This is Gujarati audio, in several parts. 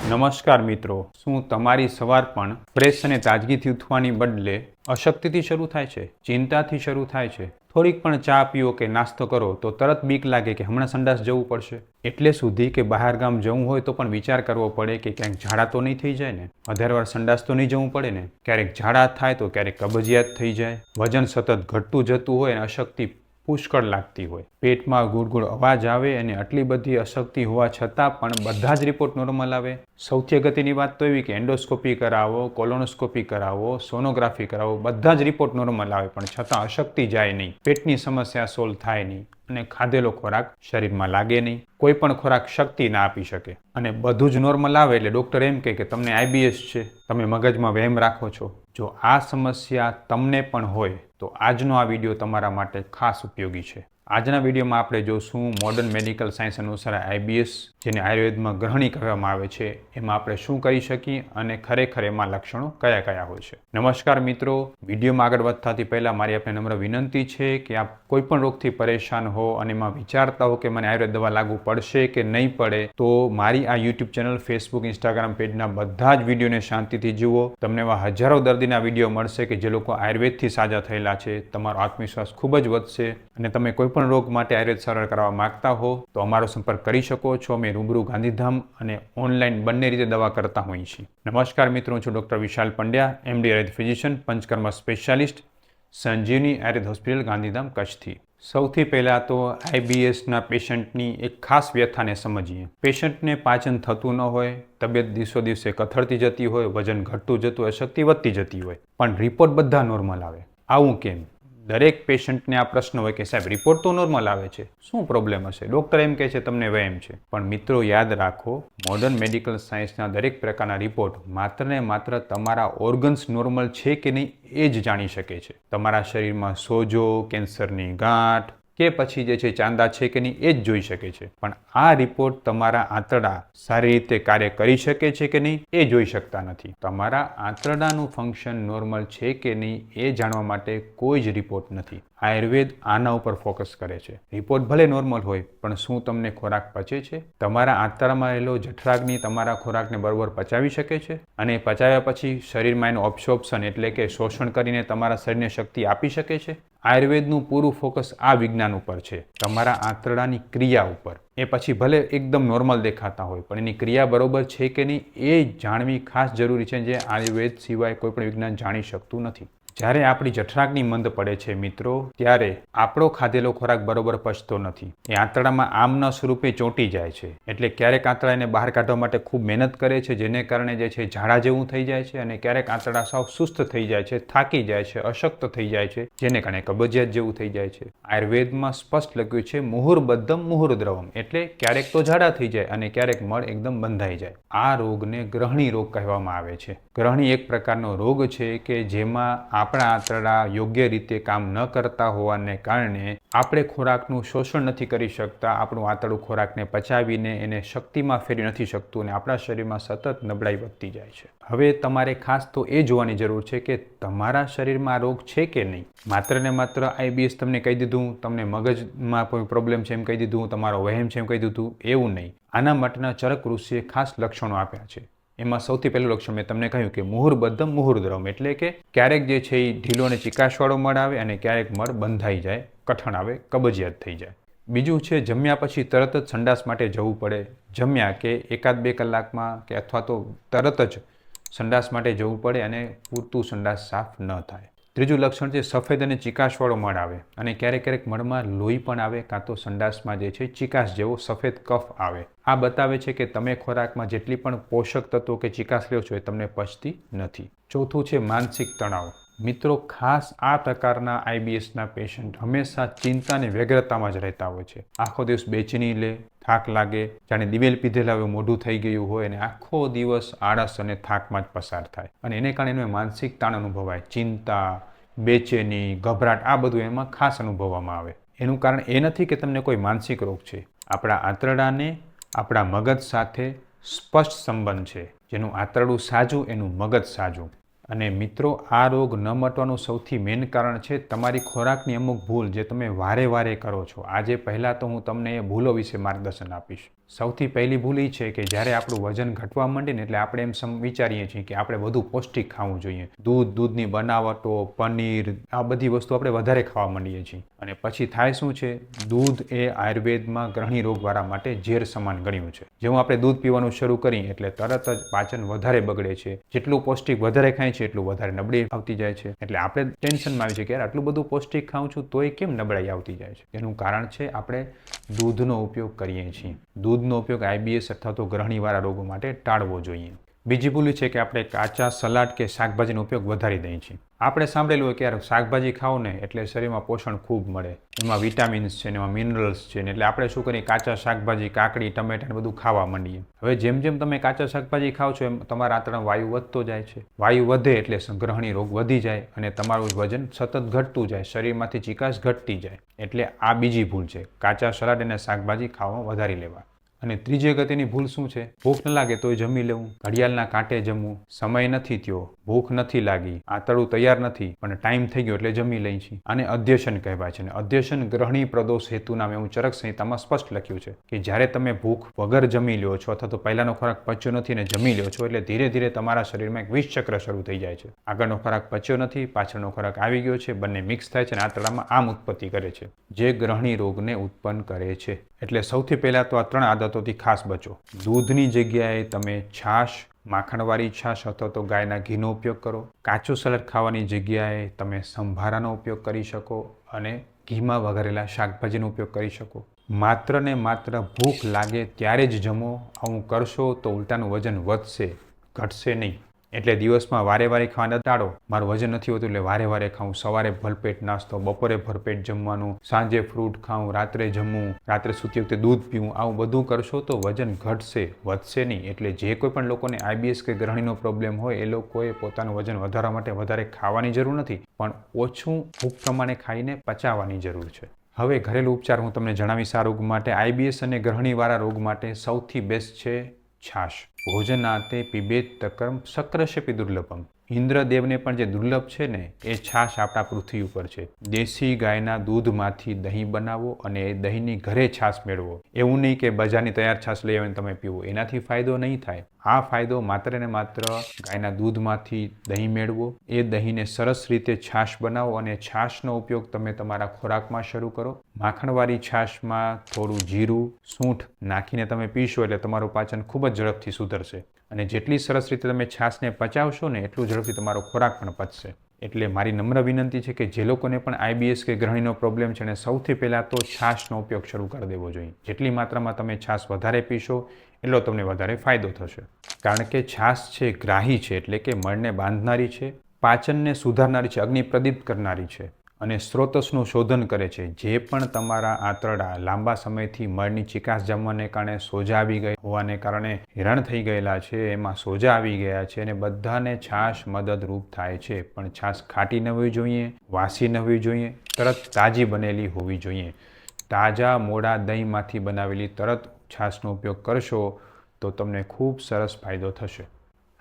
નમસ્કાર મિત્રો, શું તમારી સવાર પણ ફ્રેશ અને તાજગીથી ઉઠવાની બદલે અશક્તિથી શરૂ થાય છે, ચિંતાથી શરૂ થાય છે? થોડીક પણ ચા પીઓ કે નાસ્તો કરો તો તરત બીક લાગે કે હમણાં સંડાસ જવું પડશે. એટલે સુધી કે બહાર ગામ જવું હોય તો પણ વિચાર કરવો પડે કે ક્યાંક ઝાડા તો નહીં થઈ જાય ને, વધારે વાર સંડાસ તો નહીં જવું પડે ને, ક્યારેક ઝાડા થાય તો ક્યારેક કબજિયાત થઈ જાય, વજન સતત ઘટતું જતું હોય અને અશક્તિ પુષ્કળ લાગતી હોય, પેટમાં ગુડગુડ અવાજ આવે અને આટલી બધી અશક્તિ હોવા છતાં પણ બધા જ રિપોર્ટ નોર્મલ આવે. સૌથી અગત્યની વાત તો એવી કે એન્ડોસ્કોપી કરાવો, કોલોનોસ્કોપી કરાવો, સોનોગ્રાફી કરાવો, બધા જ રિપોર્ટ નોર્મલ આવે પણ છતાં અશક્તિ જાય નહીં, પેટની સમસ્યા સોલ્વ થાય નહીં અને ખાધેલો ખોરાક શરીરમાં લાગે નહીં, કોઈ પણ ખોરાક શક્તિ ના આપી શકે અને બધું જ નોર્મલ આવે એટલે ડૉક્ટર એમ કહે કે તમને આઈબીએસ છે, તમે મગજમાં વહેમ રાખો છો. જો આ સમસ્યા તમને પણ હોય તો આજનો આ વિડીયો તમારા માટે ખાસ ઉપયોગી છે. આજના વિડીયોમાં આપણે જોશું મોડર્ન મેડિકલ સાયન્સ અનુસાર આઈબીએસ, જેને આયુર્વેદમાં ગ્રહણી કહેવામાં આવે છે, એમાં આપણે શું કરી શકીએ અને ખરેખર એમાં લક્ષણો કયા કયા હોય છે. નમસ્કાર મિત્રો, વિડીયોમાં આગળ વધતાથી પહેલાં મારી આપણે નમ્ર વિનંતી છે કે આપ કોઈ પણ રોગથી પરેશાન હો અને એમાં વિચારતા હો કે મને આયુર્વેદ દવા લાગુ પડશે કે નહીં પડે, તો મારી આ યુટ્યુબ ચેનલ, ફેસબુક, ઇન્સ્ટાગ્રામ પેજના બધા જ વિડીયોને શાંતિથી જુઓ. તમને એવા હજારો દર્દીના વિડીયો મળશે કે જે લોકો આયુર્વેદથી સાજા થયેલા છે. તમારો આત્મવિશ્વાસ ખૂબ જ વધશે અને તમે કોઈ પણ રોગ માટે આયુર્વેદ સારવાર કરવા માંગતા હો તો અમારો સંપર્ક કરી શકો છો. અમે રૂબરૂ ગાંધીધામ અને ઓનલાઈન બંને રીતે દવા કરતા હોઈએ છીએ. નમસ્કાર મિત્રો, હું છું doctor Vishal Pandya, MD Ayurveda physician, Panchakarma specialist, Sanjivani Ayurveda hospital, Gandhidham, કચ્છથી. સૌથી પહેલાં તો આઈબીએસના પેશન્ટની એક ખાસ વ્યથાને સમજીએ. પેશન્ટને પાચન થતું ન હોય, તબિયત દિવસો દિવસે કથળતી જતી હોય, વજન ઘટતું જતું, અશક્તિ વધતી જતી હોય, પણ રિપોર્ટ બધા નોર્મલ આવે. આવું કેમ? દરેક પેશન્ટને આ પ્રશ્ન હોય કે સાહેબ રિપોર્ટ તો નોર્મલ આવે છે, શું પ્રોબ્લેમ હશે? ડૉક્ટર એમ કહે છે તમને વહેમ છે. પણ મિત્રો યાદ રાખો, મોડર્ન મેડિકલ સાયન્સના દરેક પ્રકારના રિપોર્ટ માત્ર ને માત્ર તમારા ઓર્ગન્સ નોર્મલ છે કે નહીં એ જ જાણી શકે છે. તમારા શરીરમાં સોજો, કેન્સરની ગાંઠ કે પછી જે છે ચાંદા છે કે નહીં એ જ જોઈ શકે છે. પણ આ રિપોર્ટ તમારા આંતરડા સારી રીતે કાર્ય કરી શકે છે કે નહીં એ જોઈ શકતા નથી. તમારા આંતરડાનું ફંક્શન નોર્મલ છે કે નહીં એ જાણવા માટે કોઈ જ રિપોર્ટ નથી. આયુર્વેદ આના ઉપર ફોકસ કરે છે. રિપોર્ટ ભલે નોર્મલ હોય પણ શું તમને ખોરાક પચે છે? તમારા આંતરડામાં રહેલો જઠરાગ્નિ તમારા ખોરાકને બરોબર પચાવી શકે છે? અને પચાવ્યા પછી શરીરમાં એનું અબ્સોર્પ્શન એટલે કે શોષણ કરીને તમારા શરીરને શક્તિ આપી શકે છે? આયુર્વેદનું પૂરું ફોકસ આ વિજ્ઞાન ઉપર છે, તમારા આંતરડાની ક્રિયા ઉપર. એ પછી ભલે એકદમ નોર્મલ દેખાતા હોય પણ એની ક્રિયા બરોબર છે કે નહીં એ જાણવી ખાસ જરૂરી છે, જે આયુર્વેદ સિવાય કોઈ પણ વિજ્ઞાન જાણી શકતું નથી. જ્યારે આપણી જઠરાગ્નિ મંદ પડે છે મિત્રો, ત્યારે આપણો ખાધેલો ખોરાક બરોબર પચતો નથી. એ આંતરડામાં આમના સ્વરૂપે ચોંટી જાય છે. એટલે ક્યારેક આંતરડા એને બહાર કાઢવા માટે ખૂબ મહેનત કરે છે, જેને કારણે જે છે ઝાડા જેવું થઈ જાય છે, અને ક્યારેક આંતરડા સાવ સુસ્ત થઈ જાય છે, થાકી જાય છે, અશક્ત થઈ જાય છે, જેને કારણે કબજિયાત જેવું થઈ જાય છે. આયુર્વેદમાં સ્પષ્ટ લખ્યું છે મુહુર્બદ્ધમ મુહુર્દ્રવમ, એટલે ક્યારેક તો ઝાડા થઈ જાય અને ક્યારેક મળ એકદમ બંધાઈ જાય. આ રોગને ગ્રહણી રોગ કહેવામાં આવે છે. ગ્રહણી એક પ્રકારનો રોગ છે કે જેમાં આપણા આંતરડા યોગ્ય રીતે કામ ન કરતા હોવાને કારણે આપણે ખોરાકનું શોષણ નથી કરી શકતા, આપણું આંતરડું ખોરાકને પચાવીને એને શક્તિમાં ફેરવી નથી શકતું અને આપણા શરીરમાં સતત નબળાઈ વધતી જાય છે. હવે તમારે ખાસ તો એ જોવાની જરૂર છે કે તમારા શરીરમાં આ રોગ છે કે નહીં. માત્ર ને માત્ર આઈબીએસ તમને કહી દીધું, તમને મગજમાં કોઈ પ્રોબ્લેમ છે એમ કહી દીધું, તમારો વહેમ છે એમ કહી દીધું, એવું નહીં. આના માટેના ચરક ઋષિએ ખાસ લક્ષણો આપ્યા છે. એમાં સૌથી પહેલું લક્ષણ મેં તમને કહ્યું કે મુહુર્બદ્ધમ મુહુર્દ્રવમ, એટલે કે ક્યારેક જે છે એ ઢીલો અને ચિકાશવાળો મળ આવે અને ક્યારેક મળ બંધાઈ જાય, કઠણ આવે, કબજિયાત થઈ જાય. બીજું છે જમ્યા પછી તરત જ સંડાસ માટે જવું પડે. જમ્યા કે 1-2 કલાકમાં કે અથવા તો તરત જ સંડાસ માટે જવું પડે અને પૂરતું સંડાસ સાફ ન થાય. ત્રીજું લક્ષણ છે સફેદ અને ચિકાશવાળો મળ આવે અને ક્યારેક ક્યારેક મળમાં લોહી પણ આવે, કાં તો સંડાસમાં જે છે ચિકાશ જેવો સફેદ કફ આવે. આ બતાવે છે કે તમે ખોરાકમાં જેટલી પણ પોષક તત્વો કે ચિકાશ લ્યો છો એ તમને પચતી નથી. ચોથું છે માનસિક તણાવ. મિત્રો ખાસ આ પ્રકારના આઈબીએસના પેશન્ટ હંમેશા ચિંતા અને વ્યગ્રતામાં જ રહેતા હોય છે. આખો દિવસ બેચેની લે, થાક લાગે, જાણે દિવેલ પીધેલા હોય મોઢું થઈ ગયું હોય, અને આખો દિવસ આળસ અને થાકમાં જ પસાર થાય અને એને કારણે એનું માનસિક તાણ અનુભવાય. ચિંતા, બેચેની, ગભરાટ આ બધું એમાં ખાસ અનુભવવામાં આવે. એનું કારણ એ નથી કે તમને કોઈ માનસિક રોગ છે. આપણા આંતરડાને આપણા મગજ સાથે સ્પષ્ટ સંબંધ છે. જેનું આંતરડું સાજું એનું મગજ સાજું. અને મિત્રો આ રોગ ન મટવાનું સૌથી મેઇન કારણ છે તમારી ખોરાકની અમુક ભૂલ જે તમે વારે વારે કરો છો. આજે પહેલાં તો હું તમને એ ભૂલો વિશે માર્ગદર્શન આપીશ. સૌથી પહેલી ભૂલ એ છે કે જ્યારે આપણું વજન ઘટવા માંડે ને એટલે આપણે એમ વિચારીએ છીએ કે આપણે બધું પૌષ્ટિક ખાવું જોઈએ. દૂધની બનાવટો, પનીર, આ બધી વસ્તુ આપણે વધારે ખાવા માંડીએ છીએ. અને પછી થાય શું છે, દૂધ એ આયુર્વેદમાં ગ્રહણી રોગવાળા માટે ઝેર સમાન ગણ્યું છે. જેવું આપણે દૂધ પીવાનું શરૂ કરીએ એટલે તરત જ પાચન વધારે બગડે છે. જેટલું પૌષ્ટિક વધારે ખાય છે એટલું વધારે નબળાઈ આવતી જાય છે. એટલે આપણે ટેન્શનમાં આવી છે કે યાર આટલું બધું પૌષ્ટિક ખાઉં છું તોય કેમ નબળાઈ આવતી જાય છે. એનું કારણ છે આપણે દૂધનો ઉપયોગ કરીએ છીએ. દૂધનો ઉપયોગ આઈબીએસ અથવા તો ગ્રહણીવાળા રોગો માટે ટાળવો જોઈએ. બીજી ભૂલ છે કે આપણે કાચા સલાડ કે શાકભાજીનો ઉપયોગ વધારી દઈએ છીએ. આપણે સાંભળેલું હોય કે યાર શાકભાજી ખાઓ ને એટલે શરીરમાં પોષણ ખૂબ મળે, એમાં વિટામિન્સ છે ને એમાં મિનરલ્સ છે ને, એટલે આપણે શું કરીએ, કાચા શાકભાજી, કાકડી, ટમેટા ને બધું ખાવા માંડીએ. હવે જેમ જેમ તમે કાચા શાકભાજી ખાઓ છો એમ તમારા આંતરડામાં વાયુ વધતો જાય છે. વાયુ વધે એટલે ગ્રહણી રોગ વધી જાય અને તમારું વજન સતત ઘટતું જાય, શરીરમાંથી ચીકાશ ઘટતી જાય. એટલે આ બીજી ભૂલ છે, કાચા સલાડ અને શાકભાજી ખાવામાં વધારી લેવા. અને ત્રીજી અગત્યની ભૂલ શું છે, ભૂખ ન લાગે તોય જમી લેવું, ઘડિયાળના કાંટે જમવું, સમય નથી થયો, ભૂખ નથી લાગી, આંતરડું તૈયાર નથી પણ ટાઈમ થઈ ગયો એટલે જમી લઈ છીએ. આને અધ્યસન કહેવાય છે. અને અધ્યસન ગ્રહણી પ્રદોષ હેતુ નામે એવું ચરક સંહિતામાં સ્પષ્ટ લખ્યું છે કે જ્યારે તમે ભૂખ વગર જમી લ્યો છો અથવા તો પહેલાનો ખોરાક પચ્યો નથી અને જમી લ્યો છો એટલે ધીરે ધીરે તમારા શરીરમાં એક વિષ ચક્ર શરૂ થઈ જાય છે. આગળનો ખોરાક પચ્યો નથી, પાછળનો ખોરાક આવી ગયો છે, બંને મિક્સ થાય છે અને આંતરડામાં આમ ઉત્પત્તિ કરે છે, જે ગ્રહણી રોગને ઉત્પન્ન કરે છે. એટલે સૌથી પહેલા તો આ 3 આદતોથી ખાસ બચો. દૂધની જગ્યાએ તમે છાશ, માખણવાળી છાશ અથવા તો ગાયના ઘીનો ઉપયોગ કરો. કાચું સલાડ ખાવાની જગ્યાએ તમે સંભારાનો ઉપયોગ કરી શકો અને ઘીમાં વઘારેલા શાકભાજીનો ઉપયોગ કરી શકો. માત્ર ને માત્ર ભૂખ લાગે ત્યારે જ જમો. આવું કરશો તો ઉલટાનું વજન વધશે, ઘટશે નહીં. એટલે દિવસમાં વારે વારે ખાવાના ટાળો. મારું વજન નથી હોતું એટલે વારે વારે ખાઉં, સવારે ભરપેટ નાસ્તો, બપોરે ભરપેટ જમવાનું, સાંજે ફ્રૂટ ખાઉં, રાત્રે જમવું, રાત્રે સૂતી વખતે દૂધ પીવું. આવું બધું કરશો તો વજન ઘટશે, વધશે નહીં. એટલે જે કોઈ પણ લોકોને આઈબીએસ કે ગ્રહણીનો પ્રોબ્લેમ હોય એ લોકોએ પોતાનું વજન વધારવા માટે વધારે ખાવાની જરૂર નથી, પણ ઓછું ભૂખ પ્રમાણે ખાઈને પચાવવાની જરૂર છે. હવે ઘરેલું ઉપચાર હું તમને જણાવીશ. આ રોગ માટે, આઈબીએસ અને ગ્રહણીવાળા રોગ માટે સૌથી બેસ્ટ છે છાશ. ભોજનાતે પીબેત તકરમ શક્રશપી દુર્લભમ. ઇન્દ્રદેવને પણ જે દુર્લભ છે ને એ છાશ આપણા પૃથ્વી ઉપર છે. દેશી ગાયના દૂધમાંથી દહીં બનાવો અને એ દહીંની ઘરે છાશ મેળવો. એવું નહીં કે બજારની તૈયાર છાશ લઈ આવીને તમે પીવો, એનાથી ફાયદો નહીં થાય. આ ફાયદો માત્ર ને માત્ર ગાયના દૂધમાંથી દહીં મેળવો, એ દહીંને સરસ રીતે છાશ બનાવો અને છાશનો ઉપયોગ તમે તમારા ખોરાકમાં શરૂ કરો. માખણવાળી છાશમાં થોડું જીરું, સૂંઠ નાખીને તમે પીશો એટલે તમારું પાચન ખૂબ જ ઝડપથી સુધરશે. અને જેટલી સરસ રીતે તમે છાશને પચાવશો ને એટલું ઝડપથી તમારો ખોરાક પણ પચશે. એટલે મારી નમ્ર વિનંતી છે કે જે લોકોને પણ આઈબીએસ કે ગ્રહણીનો પ્રોબ્લેમ છે ને સૌથી પહેલાં તો છાશનો ઉપયોગ શરૂ કરી દેવો જોઈએ. જેટલી માત્રામાં તમે છાશ વધારે પીશો એટલો તમને વધારે ફાયદો થશે. કારણ કે છાશ છે ગ્રાહી છે, એટલે કે મળને બાંધનારી છે, પાચનને સુધારનારી છે, અગ્નિ પ્રદીપ્ત કરનારી છે અને સ્ત્રોતસનું શોધન કરે છે. જે પણ તમારા આંતરડા લાંબા સમયથી મળની ચિકાસ જમવાને કારણે સોજા આવી ગઈ હોવાને કારણે હેરાન થઈ ગયેલા છે, એમાં સોજા આવી ગયા છે અને બધાને છાશ મદદરૂપ થાય છે. પણ છાશ ખાટી ન હોવી જોઈએ, વાસી ન હોવી જોઈએ, તરત તાજી બનેલી હોવી જોઈએ. તાજા મોડા દહીંમાંથી બનાવેલી તરત છાશનો ઉપયોગ કરશો તો તમને ખૂબ સરસ ફાયદો થશે.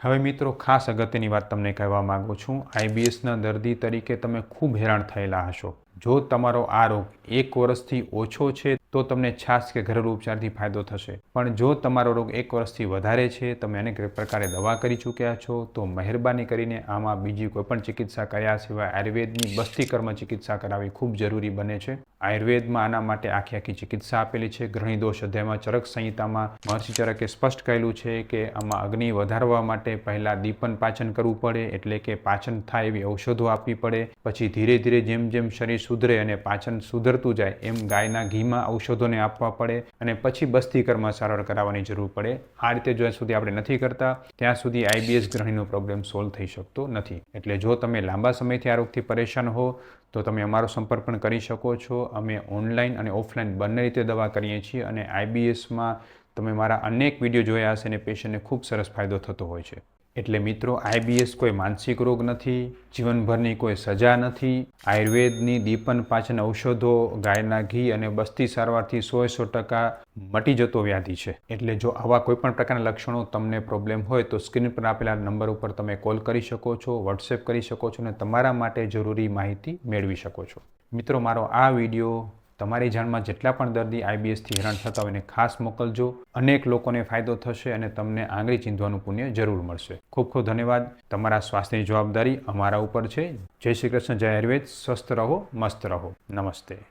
હવે મિત્રો, ખાસ અગત્યની વાત તમને કહેવા માગું છું. આઈબીએસના દર્દી તરીકે તમે ખૂબ હેરાન થયેલા હશો. જો તમારો આ રોગ 1 વર્ષથી ઓછો છે તો તમને છાશ કે ઘરેલું ઉપચારથી ફાયદો થશે. પણ જો તમારો રોગ 1 વર્ષથી વધારે છે, તમે અનેક પ્રકારે દવા કરી ચૂક્યા છો, તો મહેરબાની કરીને આમાં બીજી કોઈપણ ચિકિત્સા કર્યા સિવાય આયુર્વેદની બસ્તીકર્મ ચિકિત્સા કરાવવી ખૂબ જરૂરી બને છે. આયુર્વેદમાં આના માટે આખી આખી ચિકિત્સા આપેલી છે. ગ્રહણી દોષ અધ્યાયમાં ચરક સંહિતામાં મહર્ષિ ચરકે સ્પષ્ટ કહેલું છે કે આમાં અગ્નિ વધારવા માટે પહેલા દીપન પાચન કરવું પડે, એટલે કે પાચન થાય એવી ઔષધો આપવી પડે. પછી ધીરે ધીરે જેમ જેમ શરીર સુધરે અને પાચન સુધરતું જાય એમ ગાયના ઘીમાં ઔષધોને આપવા પડે અને પછી બસ્તીકર્મ સારવાર કરાવવાની જરૂર પડે. આ રીતે જ્યાં સુધી આપણે નથી કરતા ત્યાં સુધી આઈબીએસ ગ્રહણીનો પ્રોબ્લેમ સોલ્વ થઈ શકતો નથી. એટલે જો તમે લાંબા સમયથી આ રોગથી પરેશાન હો તો તમે અમારો સંપર્ક પણ કરી શકો છો. અમે ઓનલાઈન અને ઓફલાઈન બંને રીતે દવા કરીએ છીએ અને આઈબીએસમાં તમે મારા અનેક વિડીયો જોયા હશે અને પેશન્ટને ખૂબ સરસ ફાયદો થતો હોય છે. એટલે મિત્રો, આઈબીએસ કોઈ માનસિક રોગ નથી, જીવનભરની કોઈ સજા નથી. આયુર્વેદની દીપન પાચન ઔષધો, ગાયના ઘી અને બસ્તી સારવારથી 100% મટી જતો વ્યાધિ છે. એટલે જો આવા કોઈ પણ પ્રકારના લક્ષણો તમને પ્રોબ્લેમ હોય તો સ્ક્રીન પર આપેલા નંબર ઉપર તમે કોલ કરી શકો છો, વોટ્સએપ કરી શકો છો અને તમારા માટે જરૂરી માહિતી મેળવી શકો છો. મિત્રો, મારો આ વિડીયો તમારી જાણમાં જેટલા પણ દર્દી IBSથી હેરાન થતા હોય એને ખાસ મોકલજો. અનેક લોકોને ફાયદો થશે અને તમને આંગળી ચીંધવાનું પુણ્ય જરૂર મળશે. ખૂબ ખૂબ ધન્યવાદ. તમારા સ્વાસ્થ્યની જવાબદારી અમારા ઉપર છે. જય શ્રી કૃષ્ણ, જય આયુર્વેદ. સ્વસ્થ રહો, મસ્ત રહો. નમસ્તે.